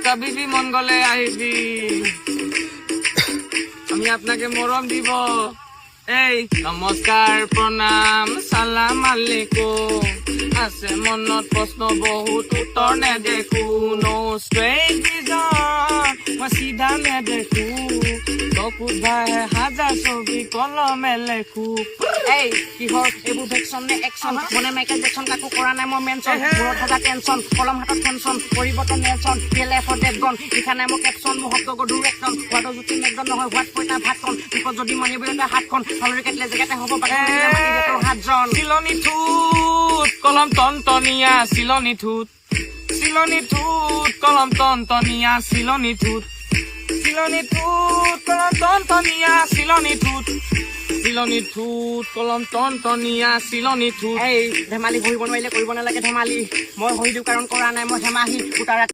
কবি বি মন গলে আহিবি, আমি আপনাকে মৰম দিব। এই নমস্কাৰ প্ৰণাম সালাম আলাইকুম, আছে মনত প্ৰশ্ন বহুত উত্তৰ নেদেখো। নো স্ট্ৰেইট ভিজন মই চিধা নেদেখো, চকুত ভাহে হাজাৰ ছবি কলমে লেখো। এই কিহৰ এইবোৰ ভেকচন নে একচন? মনে মাইকেল জেকচন কাকো কৰা নাই মই মেনচন। মূৰত হাজাৰ টেনচন, কলম হাতত টেনচন, পৰিৱৰ্তন নেলচন, PLF-ৰ ডেটগন, লিখা নাই মই কেপচন, মোৰ শব্দ গধুৰ একচন। হোৱাটো জুতি মেকজন নহয়, হোৱাত পইতা ভাতখন, বিপদ যদি মনিবলৈ হাতখন, হলৰি কাটিলে জেগাতে হ'ব পাৰে হাতজন। চিলনি ঠোঁট কলম টনটনীয়া, চিলনি ঠোঁট কলম টনটনীয়া, চিলনি ঠোঁট কলম টনটনীয়া, চিলনি ঠোঁট কলম টনটনীয়া, চিলনি ঠোঁট। এই ধেমালি বহিব নোৱাৰিলে কৰিব নালাগে ধেমালি, মই হৈ দিওঁ কাৰণ কৰা নাই মই ধেমাহি।